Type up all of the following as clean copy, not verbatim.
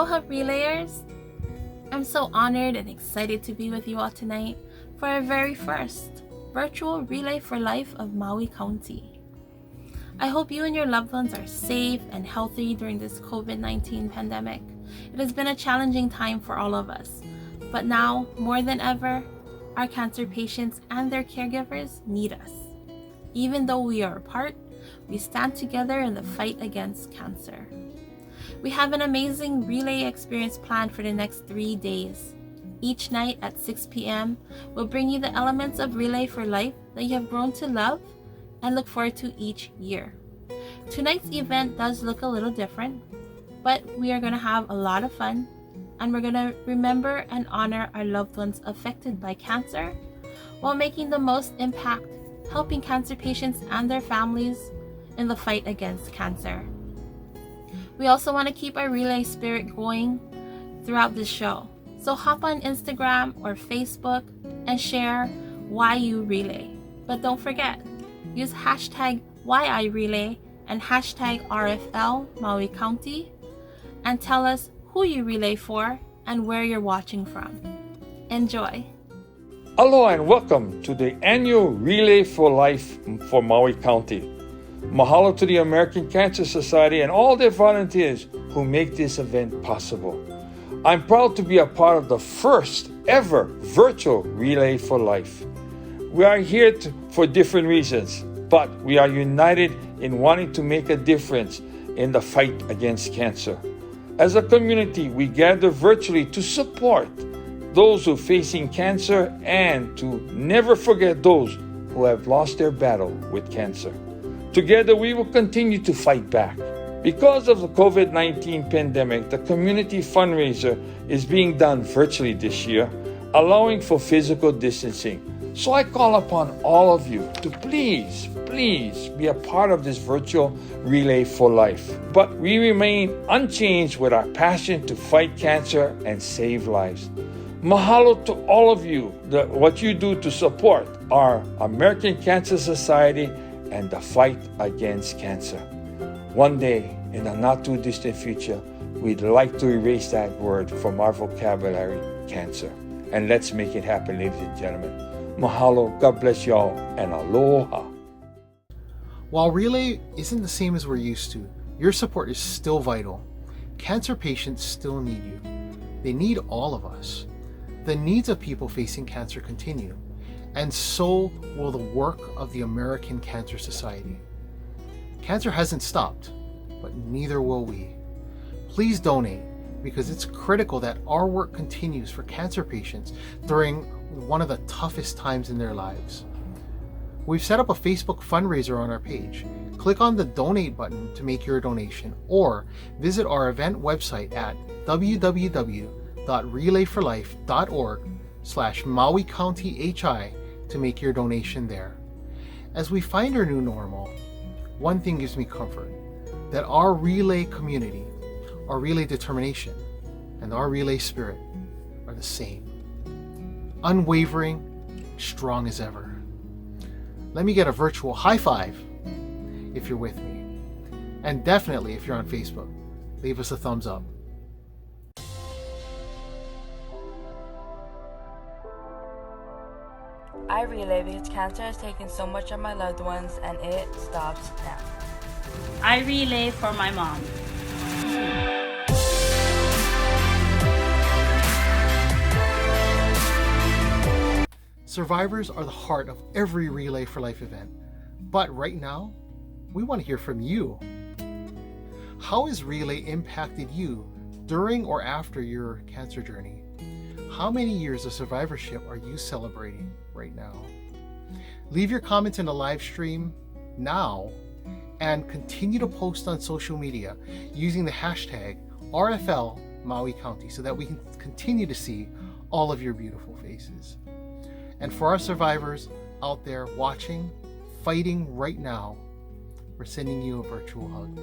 Aloha Relayers! I'm so honored and excited to be with you all tonight for our very first virtual Relay for Life of Maui County. I hope you and your loved ones are safe and healthy during this COVID-19 pandemic. It has been a challenging time for all of us, but now, more than ever, our cancer patients and their caregivers need us. Even though we are apart, we stand together in the fight against cancer. We have an amazing relay experience planned for the next 3 days. Each night at 6 p.m., we'll bring you the elements of Relay for Life that you have grown to love and look forward to each year. Tonight's event does look a little different, but we are going to have a lot of fun, and we're going to remember and honor our loved ones affected by cancer while making the most impact helping cancer patients and their families in the fight against cancer. We also want to keep our relay spirit going throughout this show. So hop on Instagram or Facebook and share why you relay. But don't forget, use hashtag #WhyIRelay and hashtag RFL Maui County and tell us who you relay for and where you're watching from. Enjoy! Aloha and welcome to the annual Relay for Life for Maui County. Mahalo to the American Cancer Society and all their volunteers who make this event possible. I'm proud to be a part of the first ever virtual Relay for Life. We are here for different reasons, but we are united in wanting to make a difference in the fight against cancer. As a community, we gather virtually to support those who are facing cancer and to never forget those who have lost their battle with cancer. Together, we will continue to fight back. Because of the COVID-19 pandemic, the community fundraiser is being done virtually this year, allowing for physical distancing. So I call upon all of you to please be a part of this virtual Relay for Life. But we remain unchanged with our passion to fight cancer and save lives. Mahalo to all of you, what you do to support our American Cancer Society and the fight against cancer. One day, in the not too distant future, we'd like to erase that word from our vocabulary, cancer. And let's make it happen, ladies and gentlemen. Mahalo, God bless y'all, and aloha. While Relay isn't the same as we're used to, your support is still vital. Cancer patients still need you. They need all of us. The needs of people facing cancer continue, and so will the work of the American Cancer Society. Cancer hasn't stopped, but neither will we. Please donate, because it's critical that our work continues for cancer patients during one of the toughest times in their lives. We've set up a Facebook fundraiser on our page. Click on the donate button to make your donation, or visit our event website at www.relayforlife.org/Maui County HI to make your donation there. As we find our new normal, one thing gives me comfort, that our relay community, our relay determination, and our relay spirit are the same. Unwavering, strong as ever. Let me get a virtual high five if you're with me. And definitely if you're on Facebook, leave us a thumbs up. I relay because cancer has taken so much of my loved ones and it stops now. I relay for my mom. Survivors are the heart of every Relay for Life event. But right now, we want to hear from you. How has Relay impacted you during or after your cancer journey? How many years of survivorship are you celebrating right now? Leave your comments in the live stream now and continue to post on social media using the hashtag RFL Maui County so that we can continue to see all of your beautiful faces. And for our survivors out there watching, fighting right now, we're sending you a virtual hug.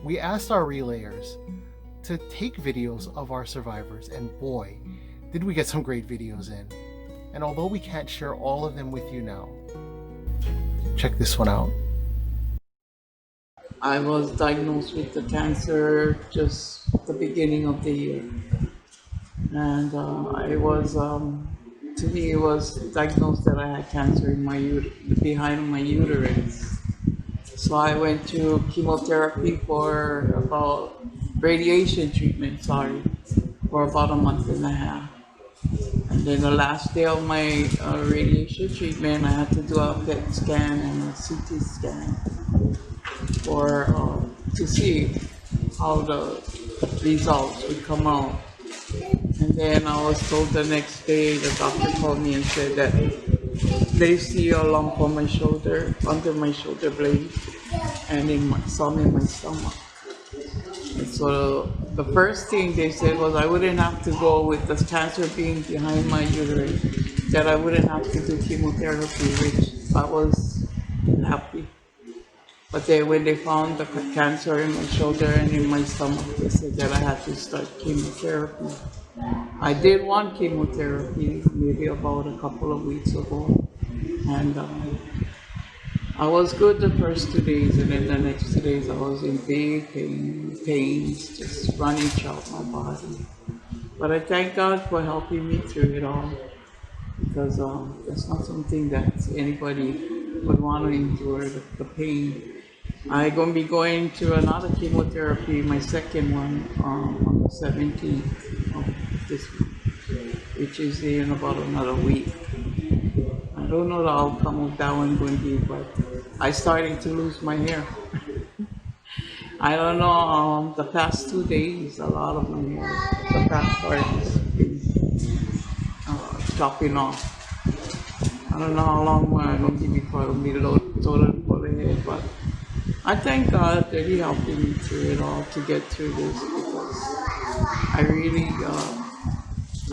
We asked our relayers to take videos of our survivors, and boy, did we get some great videos in. And although we can't share all of them with you now, check this one out. I was diagnosed with the cancer just at the beginning of the year. And I was, to me, it was diagnosed that I had cancer in my behind my uterus. So I went to chemotherapy for about radiation treatment, sorry, for about a month and a half. And then the last day of my radiation treatment, I had to do a PET scan and a CT scan for to see how the results would come out. And then I was told the next day, the doctor called me and said that they see a lump on my shoulder, under my shoulder blade, and some in my stomach. And so the first thing they said was I wouldn't have to go with the cancer being behind my uterus, that I wouldn't have to do chemotherapy, which I was happy. But then when they found the cancer in my shoulder and in my stomach, they said that I had to start chemotherapy. I did one chemotherapy maybe about a couple of weeks ago, and I was good the first 2 days, and then the next 2 days I was in big pains just running throughout my body. But I thank God for helping me through it all, because that's not something that anybody would want to endure, the pain. I'm going to be going to another chemotherapy, my second one, on the 17th of this week, which is in about another week. I don't know the outcome of that one going to be, but I'm starting to lose my hair. I don't know, the past 2 days, a lot of my hair, the back part has been chopping off. I don't know how long more I'm going to be before I'll be total full of hair, but I thank God that He helped me through it all to get through this, because I really,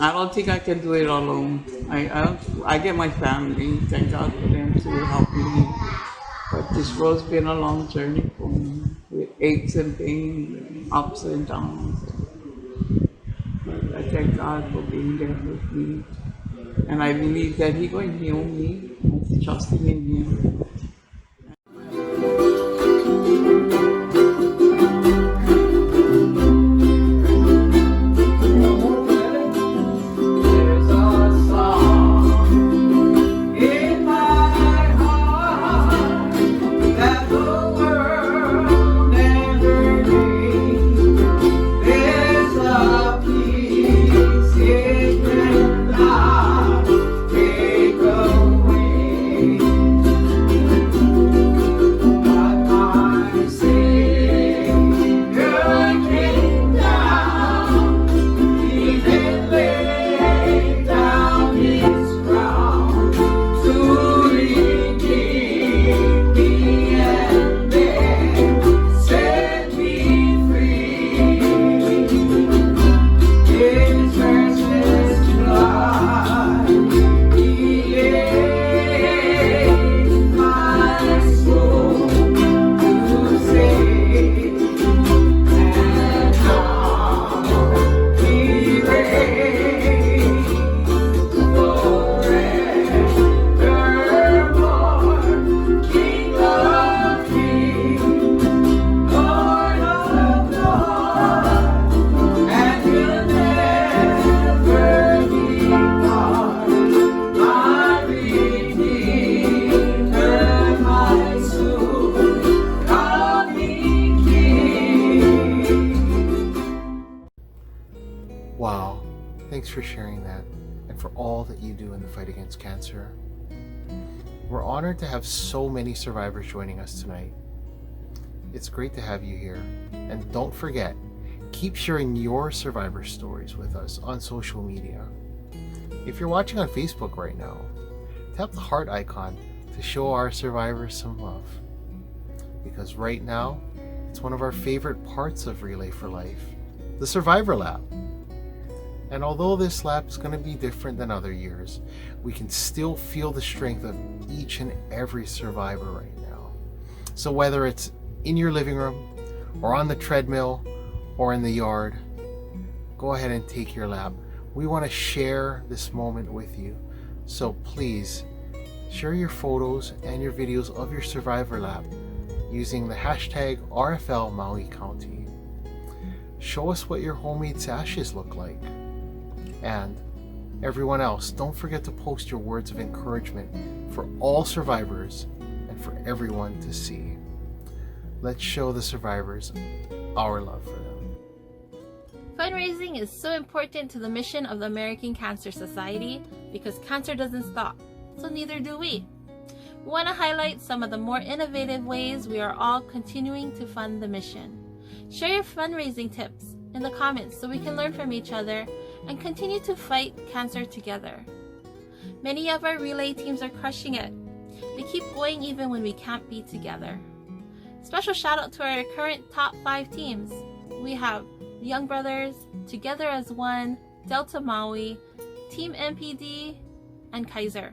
I don't think I can do it alone. I get my family, thank God for them to helping me. But this road's been a long journey for me, with aches and pains, and ups and downs. But I thank God for being there with me. And I believe that He's going to heal me. I'm trusting in Him. Wow, thanks for sharing that and for all that you do in the fight against cancer. We're honored to have so many survivors joining us tonight. It's great to have you here. And don't forget, keep sharing your survivor stories with us on social media. If you're watching on Facebook right now, tap the heart icon to show our survivors some love. Because right now, it's one of our favorite parts of Relay for Life, the Survivor Lab. And although this lab is going to be different than other years, we can still feel the strength of each and every survivor right now. So whether it's in your living room, or on the treadmill, or in the yard, go ahead and take your lap. We want to share this moment with you. So please, share your photos and your videos of your survivor lap using the hashtag RFL Maui County. Show us what your homemade sashes look like. And everyone else, don't forget to post your words of encouragement for all survivors and for everyone to see. Let's show the survivors our love for them. Fundraising is so important to the mission of the American Cancer Society because cancer doesn't stop, so neither do we. We want to highlight some of the more innovative ways we are all continuing to fund the mission. Share your fundraising tips in the comments so we can learn from each other and continue to fight cancer together. Many of our relay teams are crushing it. They keep going even when we can't be together. Special shout out to our current top 5 teams. We have Young Brothers, Together as One, Delta Maui, Team MPD, and Kaiser.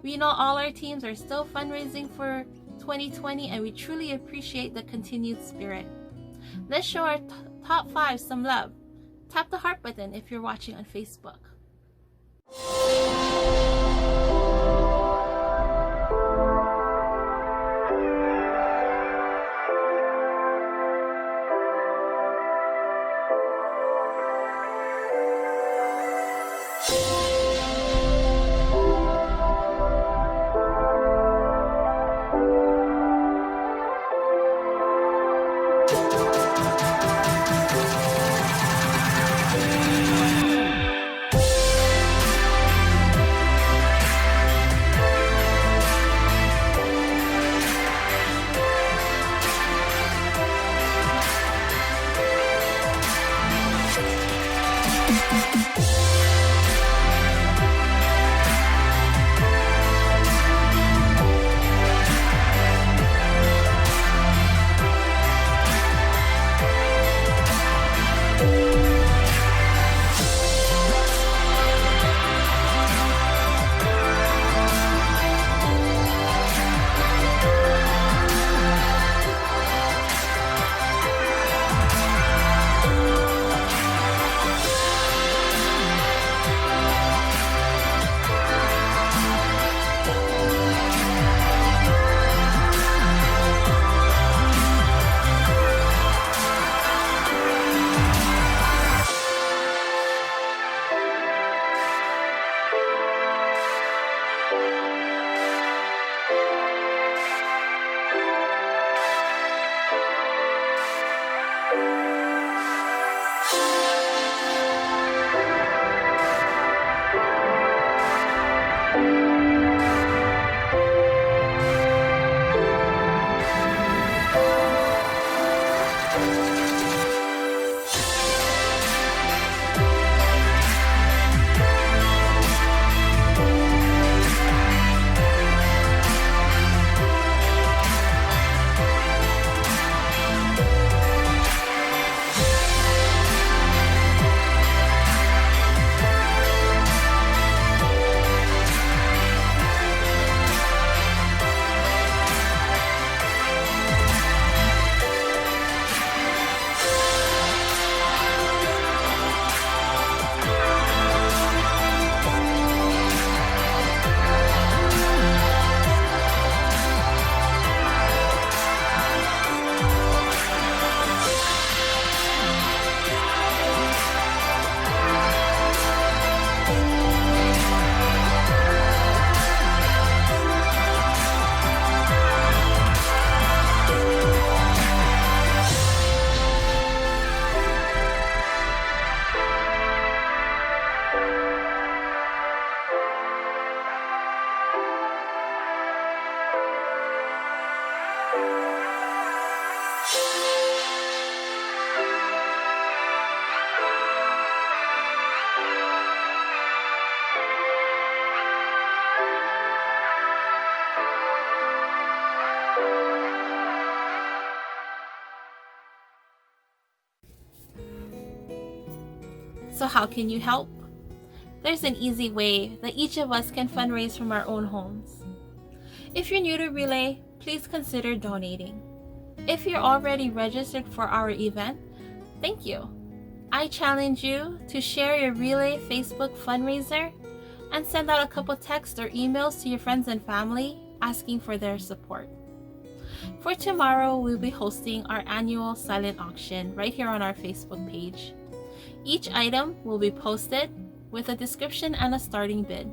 We know all our teams are still fundraising for 2020 and we truly appreciate the continued spirit. Let's show our top 5 some love. Tap the heart button if you're watching on Facebook. So how can you help? There's an easy way that each of us can fundraise from our own homes. If you're new to Relay, please consider donating. If you're already registered for our event, thank you. I challenge you to share your Relay Facebook fundraiser and send out a couple texts or emails to your friends and family asking for their support. For tomorrow, we'll be hosting our annual silent auction right here on our Facebook page. Each item will be posted with a description and a starting bid.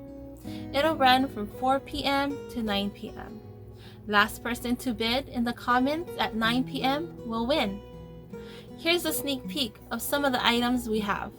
It'll run from 4 p.m. to 9 p.m. Last person to bid in the comments at 9 p.m. will win. Here's a sneak peek of some of the items we have.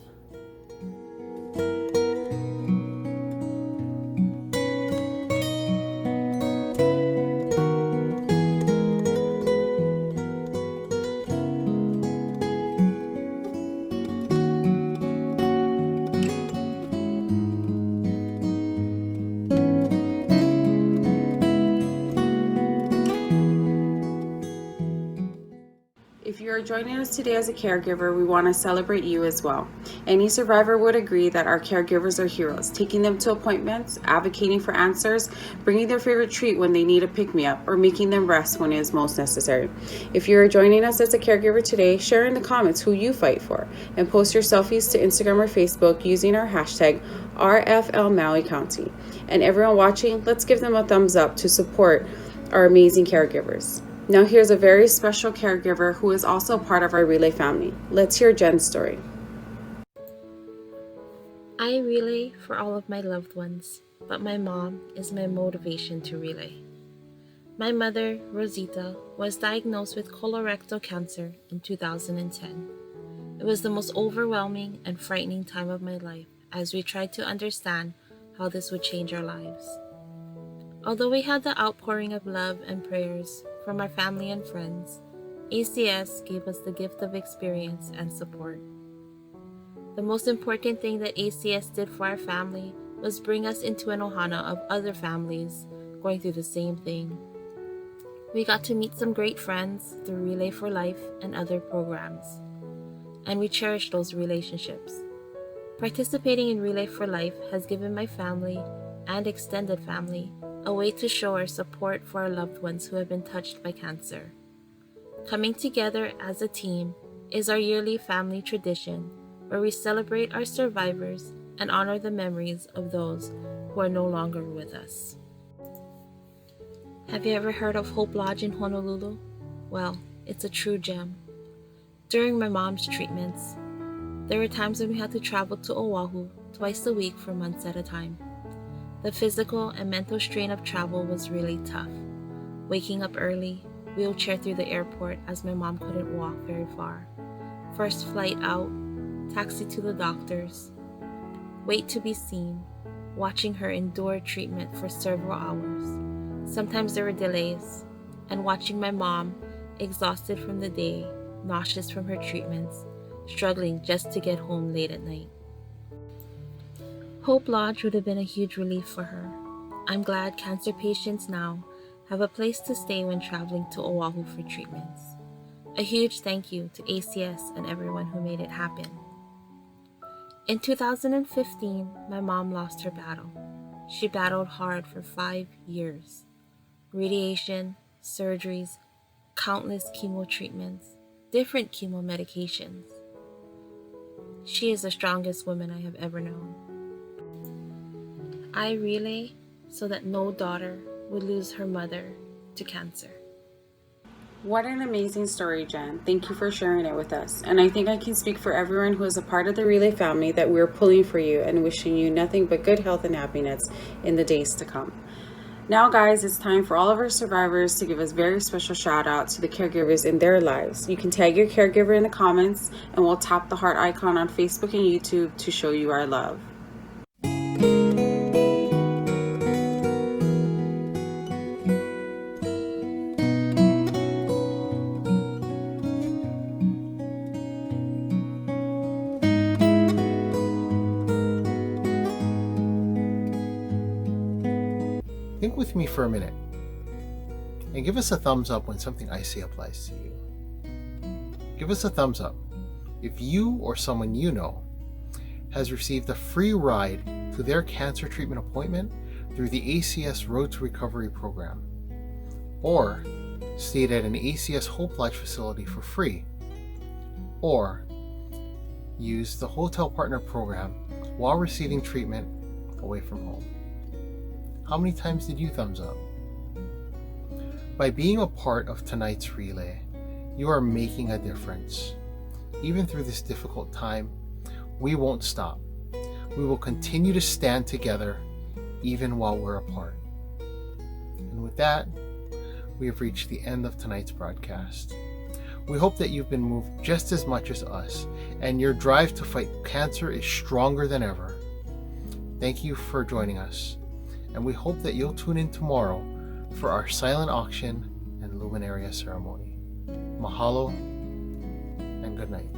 If you are joining us today as a caregiver, we want to celebrate you as well. Any survivor would agree that our caregivers are heroes, taking them to appointments, advocating for answers, bringing their favorite treat when they need a pick-me-up, or making them rest when it is most necessary. If you are joining us as a caregiver today, share in the comments who you fight for, and post your selfies to Instagram or Facebook using our hashtag RFL Maui County. And everyone watching, let's give them a thumbs up to support our amazing caregivers. Now here's a very special caregiver who is also part of our Relay family. Let's hear Jenn's story. I relay for all of my loved ones, but my mom is my motivation to relay. My mother, Rosita, was diagnosed with colorectal cancer in 2010. It was the most overwhelming and frightening time of my life as we tried to understand how this would change our lives. Although we had the outpouring of love and prayers from our family and friends, ACS gave us the gift of experience and support. The most important thing that ACS did for our family was bring us into an ohana of other families going through the same thing. We got to meet some great friends through Relay for Life and other programs, and we cherish those relationships. Participating in Relay for Life has given my family and extended family a way to show our support for our loved ones who have been touched by cancer. Coming together as a team is our yearly family tradition where we celebrate our survivors and honor the memories of those who are no longer with us. Have you ever heard of Hope Lodge in Honolulu? Well, it's a true gem. During my mom's treatments, there were times when we had to travel to Oahu twice a week for months at a time. The physical and mental strain of travel was really tough. Waking up early, wheelchair through the airport as my mom couldn't walk very far. First flight out, taxi to the doctors, wait to be seen, watching her endure treatment for several hours. Sometimes there were delays, and watching my mom, exhausted from the day, nauseous from her treatments, struggling just to get home late at night. Hope Lodge would have been a huge relief for her. I'm glad cancer patients now have a place to stay when traveling to Oahu for treatments. A huge thank you to ACS and everyone who made it happen. In 2015, my mom lost her battle. She battled hard for 5 years. Radiation, surgeries, countless chemo treatments, different chemo medications. She is the strongest woman I have ever known. I relay so that no daughter would lose her mother to cancer. What an amazing story, Jenn. Thank you for sharing it with us. And I think I can speak for everyone who is a part of the Relay family that we're pulling for you and wishing you nothing but good health and happiness in the days to come. Now, guys, it's time for all of our survivors to give us very special shout out to the caregivers in their lives. You can tag your caregiver in the comments and we'll tap the heart icon on Facebook and YouTube to show you our love. Think with me for a minute and give us a thumbs up when something I say applies to you. Give us a thumbs up if you or someone you know has received a free ride to their cancer treatment appointment through the ACS Road to Recovery program, or stayed at an ACS Hope Lodge facility for free, or used the Hotel Partner program while receiving treatment away from home. How many times did you thumbs up? By being a part of tonight's relay, you are making a difference. Even through this difficult time, we won't stop. We will continue to stand together even while we're apart. And with that, we have reached the end of tonight's broadcast. We hope that you've been moved just as much as us, and your drive to fight cancer is stronger than ever. Thank you for joining us, and we hope that you'll tune in tomorrow for our silent auction and luminaria ceremony. Mahalo and good night.